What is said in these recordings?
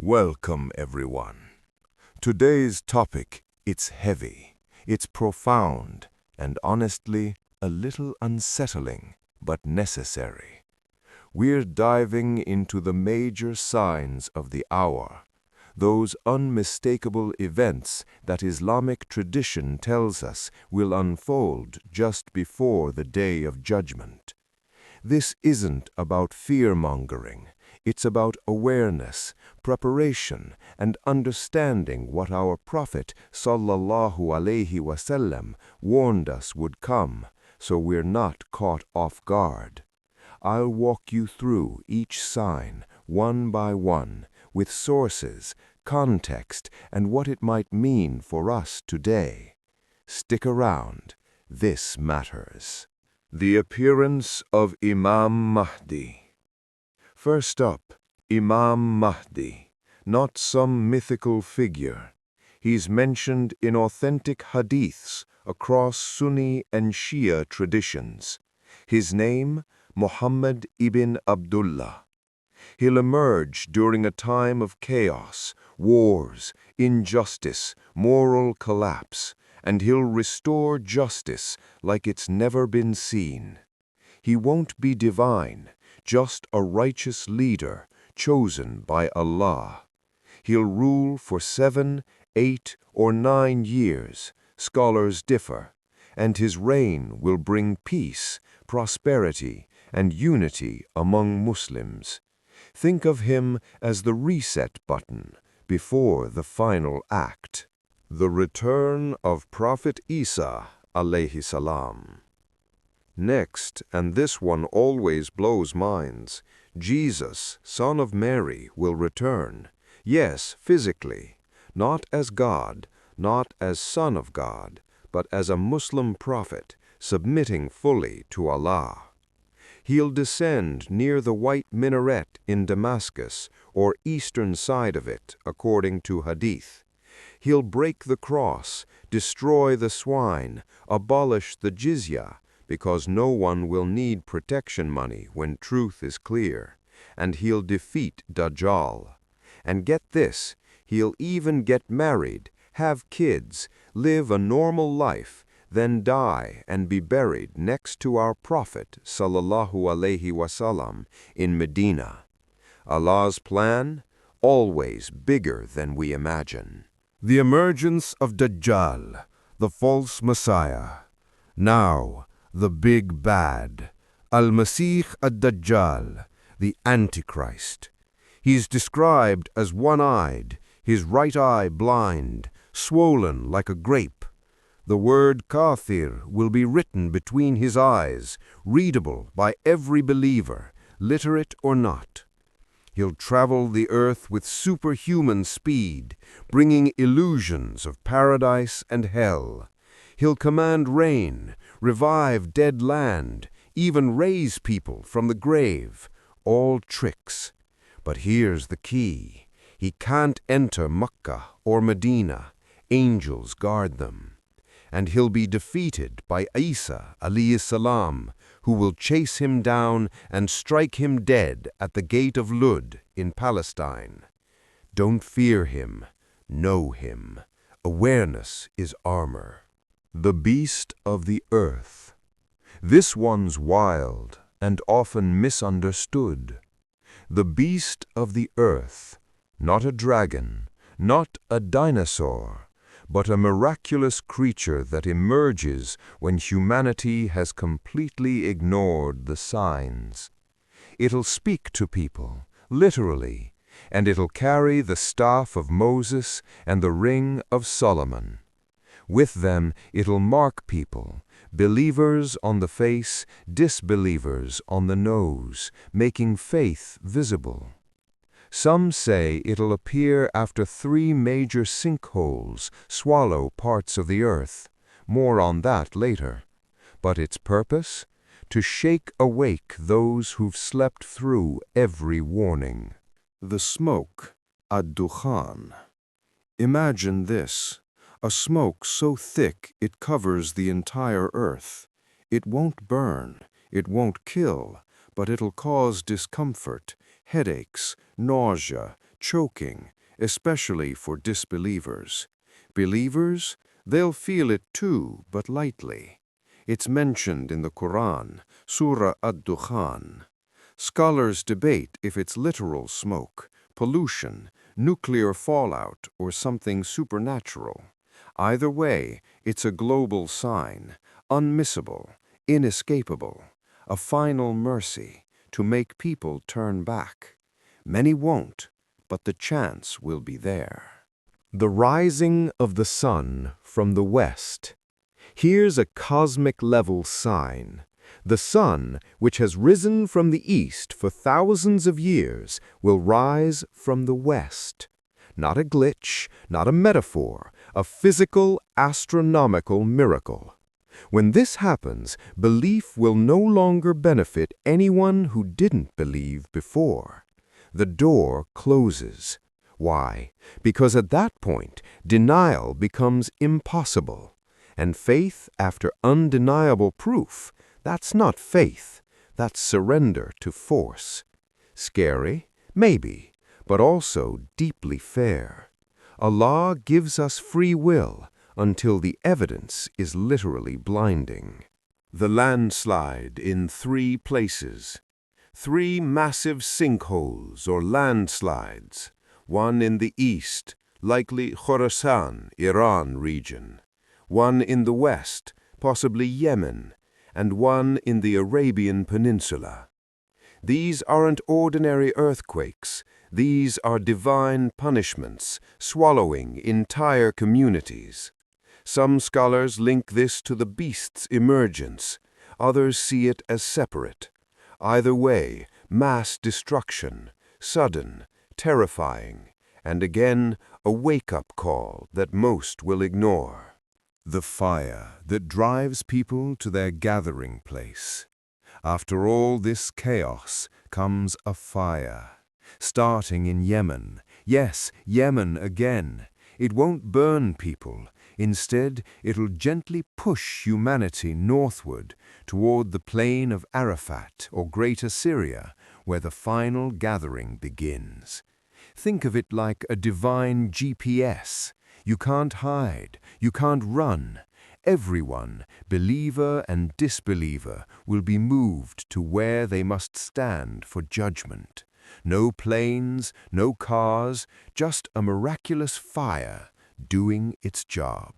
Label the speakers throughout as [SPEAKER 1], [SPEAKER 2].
[SPEAKER 1] Welcome, everyone. Today's topic, it's heavy, it's profound, and honestly, a little unsettling, but necessary. We're diving into the major signs of the hour, those unmistakable events that Islamic tradition tells us will unfold just before the Day of Judgment. This isn't about fear-mongering. It's about awareness, preparation, and understanding what our Prophet sallallahu alaihi wasallam warned us would come, so we're not caught off guard. I'll walk you through each sign, one by one, with sources, context, and what it might mean for us today. Stick around. This matters. The appearance of Imam Mahdi. First up, Imam Mahdi, not some mythical figure. He's mentioned in authentic hadiths across Sunni and Shia traditions. His name, Muhammad ibn Abdullah. He'll emerge during a time of chaos, wars, injustice, moral collapse, and he'll restore justice like it's never been seen. He won't be divine, just a righteous leader chosen by Allah. He'll rule for 7, 8, or 9 years, scholars differ, and his reign will bring peace, prosperity, and unity among Muslims. Think of him as the reset button before the final act. The return of Prophet Isa alayhi salam. Next, and this one always blows minds, Jesus, son of Mary, will return. Yes, physically, not as God, not as Son of God, but as a Muslim prophet, submitting fully to Allah. He'll descend near the white minaret in Damascus, or eastern side of it, according to Hadith. He'll break the cross, destroy the swine, abolish the jizya, because no one will need protection money when truth is clear, and he'll defeat Dajjal. And get this, he'll even get married, have kids, live a normal life, then die and be buried next to our Prophet sallallahu alaihi wasallam in Medina. Allah's plan? Always bigger than we imagine. The emergence of Dajjal, the false Messiah. Now, the big bad, Al-Masih ad-Dajjal, the Antichrist. He's described as one-eyed, his right eye blind, swollen like a grape. The word kafir will be written between his eyes, readable by every believer, literate or not. He'll travel the earth with superhuman speed, bringing illusions of paradise and hell. He'll command rain, revive dead land, even raise people from the grave. All tricks. But here's the key. He can't enter Mecca or Medina. Angels guard them. And he'll be defeated by Isa alayhi salam, who will chase him down and strike him dead at the gate of Lud in Palestine. Don't fear him. Know him. Awareness is armor. The beast of the earth. This one's wild and often misunderstood. The beast of the earth, not a dragon, not a dinosaur, but a miraculous creature that emerges when humanity has completely ignored the signs. It'll speak to people, literally, and it'll carry the staff of Moses and the ring of Solomon. With them, it'll mark people, believers on the face, disbelievers on the nose, making faith visible. Some say it'll appear after 3 major sinkholes swallow parts of the earth. More on that later. But its purpose? To shake awake those who've slept through every warning. The smoke, ad-dukhan. Imagine this. A smoke so thick it covers the entire earth. It won't burn, it won't kill, but it'll cause discomfort, headaches, nausea,
[SPEAKER 2] choking, especially for disbelievers. Believers, they'll feel it too, but lightly. It's mentioned in the Quran, Surah Ad-Dukhan. Scholars debate if it's literal smoke, pollution, nuclear fallout, or something supernatural. Either way, it's a global sign, unmissable, inescapable, a final mercy to make people turn back. Many won't, but the chance will be there.
[SPEAKER 1] The rising of the sun from the west. Here's a cosmic-level sign. The sun, which has risen from the east for thousands of years, will rise from the west. Not a glitch, not a metaphor, a physical, astronomical miracle. When this happens, belief will no longer benefit anyone who didn't believe before. The door closes. Why? Because at that point, denial becomes impossible. And faith after undeniable proof, that's not faith, that's surrender to force. Scary? Maybe, but also deeply fair. Allah gives us free will until the evidence is literally blinding. The landslide in 3 places. 3 massive sinkholes or landslides. One in the east, likely Khorasan, Iran region. One in the west, possibly Yemen, and one in the Arabian Peninsula. These aren't ordinary earthquakes. These are divine punishments, swallowing entire communities. Some scholars link this to the beast's emergence. Others see it as separate. Either way, mass destruction, sudden, terrifying, and again, a wake-up call that most will ignore. The fire that drives people to their gathering place. After all this chaos comes a fire. Starting in Yemen. Yes, Yemen again. It won't burn people. Instead, it'll gently push humanity northward toward the plain of Arafat or Greater Syria, where the final gathering begins. Think of it like a divine GPS. You can't hide, you can't run. Everyone, believer and disbeliever, will be moved to where they must stand for judgment. No planes, no cars, just a miraculous fire doing its job.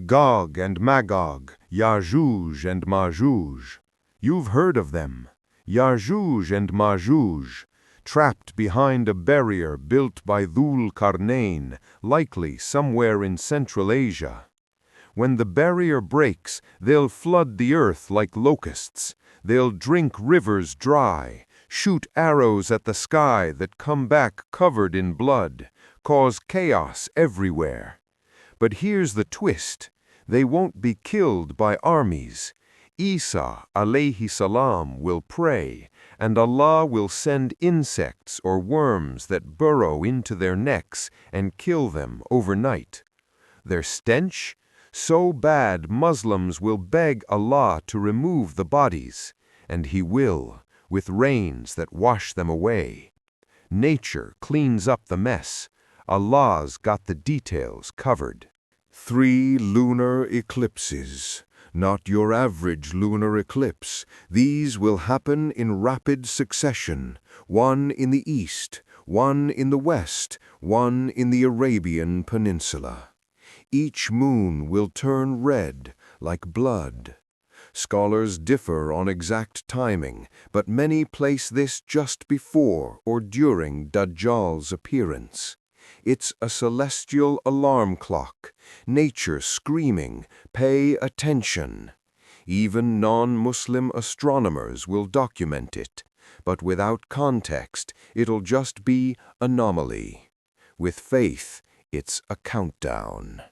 [SPEAKER 1] Gog and Magog, Yajuj and Majuj. You've heard of them. Yajuj and Majuj, trapped behind a barrier built by Dhul Qarnayn, likely somewhere in Central Asia. When the barrier breaks, they'll flood the earth like locusts. They'll drink rivers dry, shoot arrows at the sky that come back covered in blood, cause chaos everywhere. But here's the twist. They won't be killed by armies. Isa alayhi salam will pray, and Allah will send insects or worms that burrow into their necks and kill them overnight. Their stench? So bad Muslims will beg Allah to remove the bodies, and He will, with rains that wash them away. Nature cleans up the mess. Allah's got the details covered. 3 lunar eclipses. Not your average lunar eclipse. These will happen in rapid succession. One in the east, one in the west, one in the Arabian Peninsula. Each moon will turn red, like blood. Scholars differ on exact timing, but many place this just before or during Dajjal's appearance. It's a celestial alarm clock, nature screaming, "Pay attention." Even non-Muslim astronomers will document it, but without context, it'll just be anomaly. With faith, it's a countdown.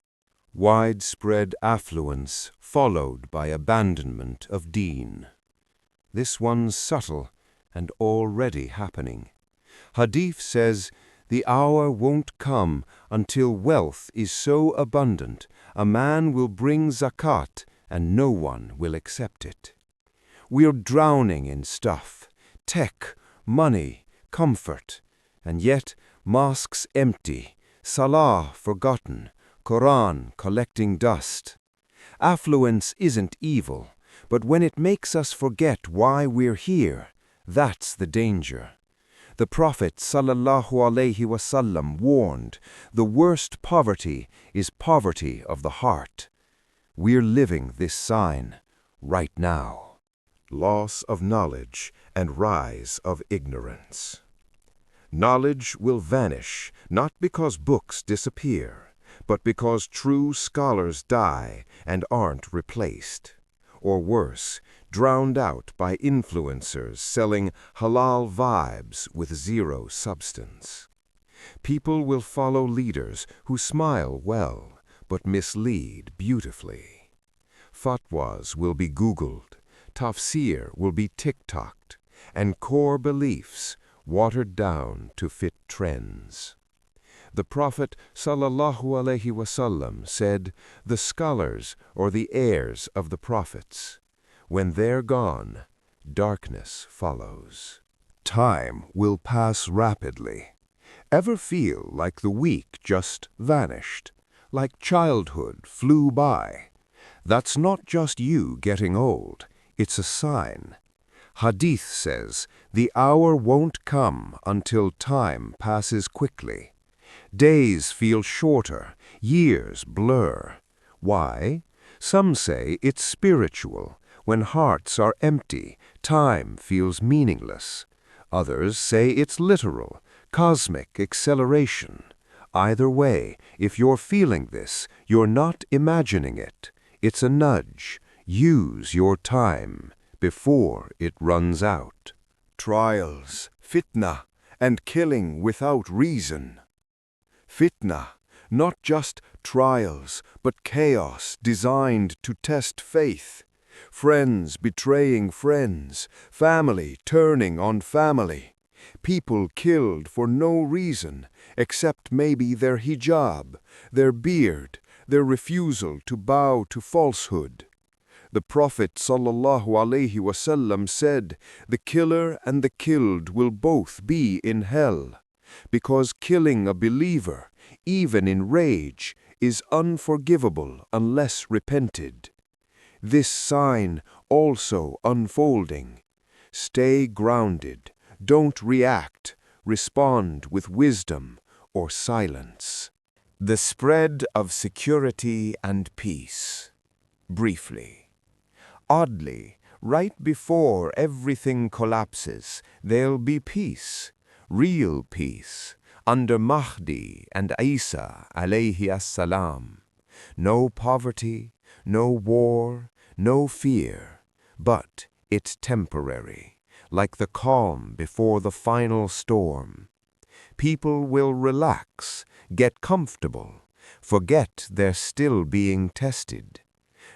[SPEAKER 1] Widespread affluence followed by abandonment of deen. This one's subtle and already happening. Hadith says, "The hour won't come until wealth is so abundant, a man will bring zakat and no one will accept it." We're drowning in stuff, tech, money, comfort, and yet
[SPEAKER 2] Mosques empty, Salah forgotten, Quran collecting dust. Affluence isn't evil, but when it makes us forget why we're here, that's the danger. The Prophet ﷺ warned, the worst poverty is poverty of the heart. We're living this sign right now.
[SPEAKER 1] Loss of knowledge and rise of ignorance. Knowledge will vanish, not because books disappear, but because true scholars die and aren't replaced. Or worse, drowned out by influencers selling halal vibes with zero substance. People will follow leaders who smile well, but mislead beautifully. Fatwas will be Googled, tafsir will be TikToked, and core beliefs watered down to fit trends. The Prophet ﷺ said, the scholars or the heirs of the prophets, when they're gone, darkness follows. Time will pass rapidly. Ever feel like the week just vanished, like childhood flew by? That's not just you getting old, it's a sign. Hadith says, the hour won't come until time passes quickly. Days feel shorter, years blur. Why? Some say it's spiritual. When hearts are empty, time feels meaningless. Others say it's literal, cosmic acceleration. Either way, if you're feeling this, you're not imagining it. It's a nudge. Use your time before it runs out. Trials, fitna, and killing without reason. Fitna, not just trials, but chaos designed to test faith. Friends betraying friends, family turning on family. People killed for no reason, except maybe their hijab, their beard, their refusal to bow to falsehood. The Prophet ﷺ said, the killer and the killed will both be in hell, because killing a believer, even in rage, is unforgivable unless repented. This sign also unfolding. Stay grounded, don't react, respond with wisdom or silence. The spread of security and peace. Briefly. Oddly, right before everything collapses, there'll be peace, real peace, under Mahdi and Isa alayhi as-salam. No poverty, no war, no fear, but it's temporary, like the calm before the final storm. People will relax, get comfortable, forget they're still being tested.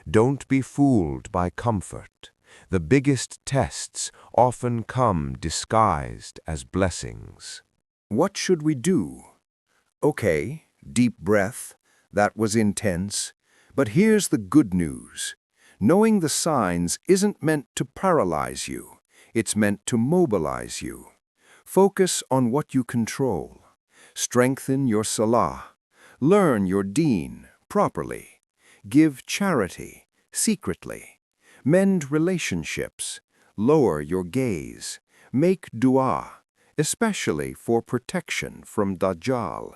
[SPEAKER 1] Don't be fooled by comfort. The biggest tests often come disguised as blessings. What should we do? Okay, deep breath. That was intense. But here's the good news. Knowing the signs isn't meant to paralyze you. It's meant to mobilize you. Focus on what you control. Strengthen your salah. Learn your deen properly. Give charity, secretly. Mend relationships. Lower your gaze. Make dua, especially for protection from Dajjal.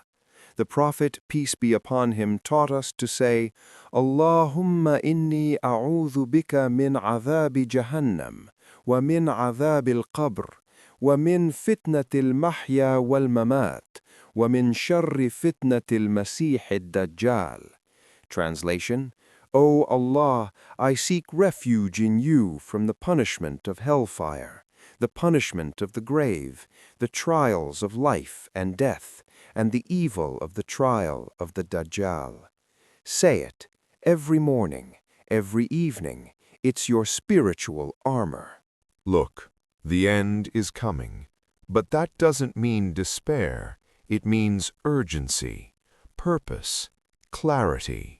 [SPEAKER 1] The Prophet, peace be upon him, taught us to say, Allahumma inni a'udhu bika min adhabi jahannam, wa min adhabi al-qabr, wa min fitnati al-mahya wal-mamat, wa min sharri fitnati al-masih ad-dajjal. Translation, O Allah, I seek refuge in you from the punishment of hellfire, the punishment of the grave, the trials of life and death, and the evil of the trial of the Dajjal. Say it every morning, every evening. It's your spiritual armor. Look, the end is coming, but that doesn't mean despair. It means urgency, purpose, clarity.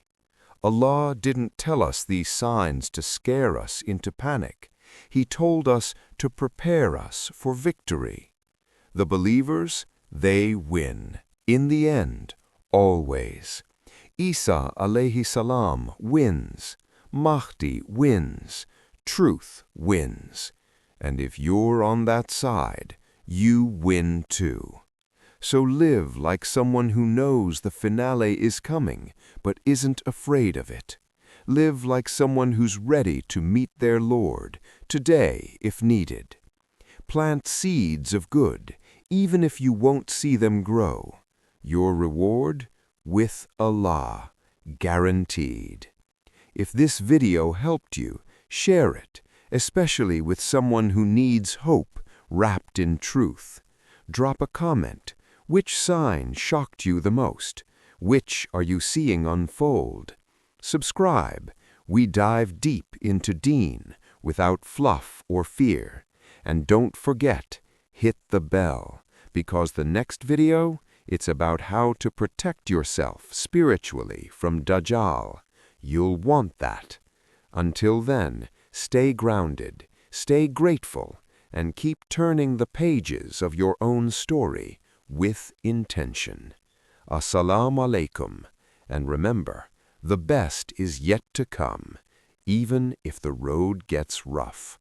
[SPEAKER 1] Allah didn't tell us these signs to scare us into panic. He told us to prepare us for victory. The believers, They win. In the end, always. Isa alayhi salam wins. Mahdi wins. Truth wins. And if you're on that side, you win too. So live like someone who knows the finale is coming, but isn't afraid of it. Live like someone who's ready to meet their Lord, today if needed. Plant seeds of good, even if you won't see them grow. Your reward? With Allah, guaranteed. If this video helped you, share it, especially with someone who needs hope wrapped in truth. Drop a comment. Which sign shocked you the most? Which are you seeing unfold? Subscribe. We dive deep into Deen without fluff or fear. And don't forget, hit the bell, because the next video, it's about how to protect yourself spiritually from Dajjal. You'll want that. Until then, stay grounded, stay grateful, and keep turning the pages of your own story with intention. Assalamu alaikum, and remember, the best is yet to come, even if the road gets rough.